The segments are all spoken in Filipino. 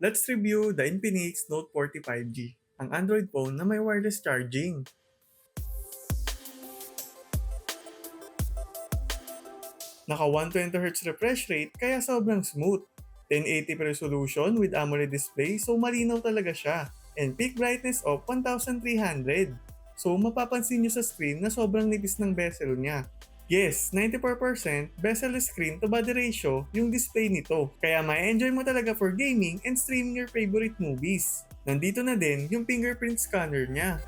Let's review the Infinix Note 40 5G, ang Android phone na may wireless charging. Naka 120Hz refresh rate kaya sobrang smooth. 1080p resolution with AMOLED display so malinaw talaga siya. And peak brightness of 1300. So mapapansin nyo sa screen na sobrang nipis ng bezel niya. Yes, 94% bezel screen to body ratio yung display nito. Kaya ma-enjoy mo talaga for gaming and streaming your favorite movies. Nandito na din yung fingerprint scanner niya.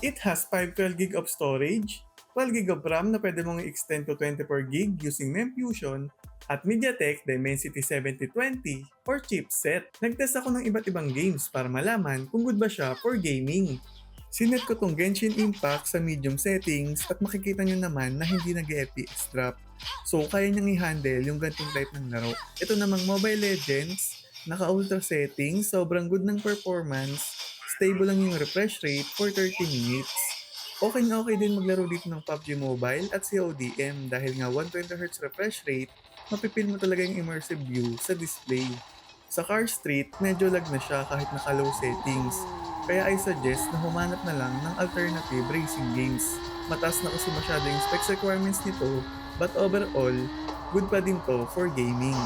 It has 512GB of storage, 12GB of RAM na pwede mong i-extend to 24GB using MEMS Fusion, at MediaTek Dimensity 7020 for chipset. Nagtest ako ng iba't ibang games para malaman kung good ba siya for gaming. Sinet ko tong Genshin Impact sa medium settings at makikita nyo naman na hindi nag-FPS drop. So kaya niyang i-handle yung ganitong type ng laro. Ito namang Mobile Legends, naka-ultra settings, sobrang good ng performance, stable lang yung refresh rate for 30 minutes. Okay na okay din maglaro dito ng PUBG Mobile at CODM dahil nga 120Hz refresh rate, mapipil mo talaga yung immersive view sa display. Sa Car Street, medyo lag na siya kahit naka-low settings. Kaya I suggest na humanap na lang ng alternative racing games. Mataas na kasi masyado yung specs requirements nito, but overall, good pa din to for gaming.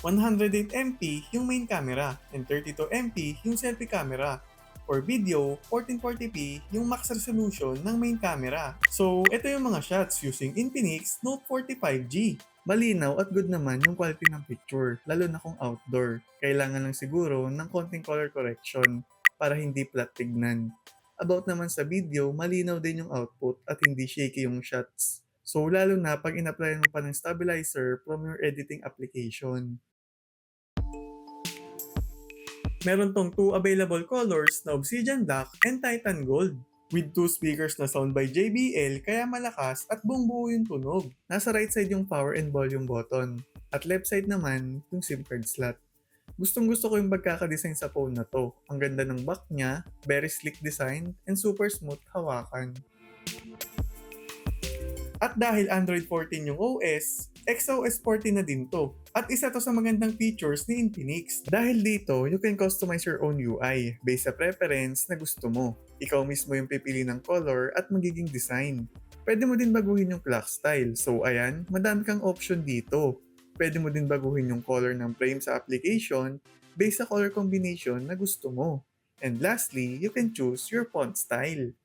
108MP yung main camera and 32MP yung selfie camera. For video, 1440p yung max resolution ng main camera. So, ito yung mga shots using Infinix Note 40 5G. Malinaw at good naman yung quality ng picture, lalo na kung outdoor. Kailangan lang siguro ng konting color correction para hindi flat tignan. About naman sa video, malinaw din yung output at hindi shaky yung shots. So, lalo na pag in-applyan mo pa ng stabilizer from your editing application. Meron tong two available colors na Obsidian Black and Titan Gold. With two speakers na sound by JBL kaya malakas at buong buo yung tunog. Nasa right side yung power and volume button. At left side naman yung SIM card slot. Gustong gusto ko yung pagkakadesign sa phone na to. Ang ganda ng back niya, very slick design, and super smooth hawakan. At dahil Android 14 yung OS, XOS 14 na din to. At isa to sa magandang features ni Infinix. Dahil dito, you can customize your own UI based sa preference na gusto mo. Ikaw mismo yung pipili ng color at magiging design. Pwede mo din baguhin yung clock style. So ayan, madami kang option dito. Pwede mo din baguhin yung color ng frame sa application based sa color combination na gusto mo. And lastly, you can choose your font style.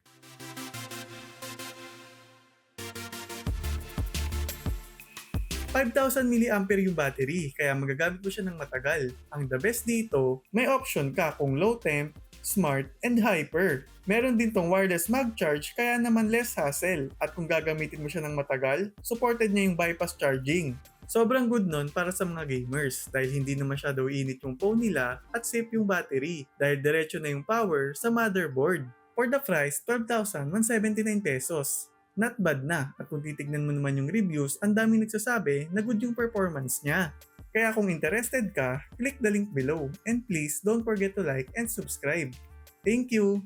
5,000 mAh yung battery, kaya magagamit mo siya ng matagal. Ang the best dito, may option ka kung low temp, smart, and hyper. Meron din tong wireless mag-charge kaya naman less hassle. At kung gagamitin mo siya ng matagal, supported niya yung bypass charging. Sobrang good nun para sa mga gamers dahil hindi na masyado init yung phone nila at safe yung battery dahil diretso na yung power sa motherboard. For the price, 12,179 pesos. Not bad na at kung titignan mo naman yung reviews, ang daming nagsasabi na good yung performance niya. Kaya kung interested ka, click the link below and please don't forget to like and subscribe. Thank you!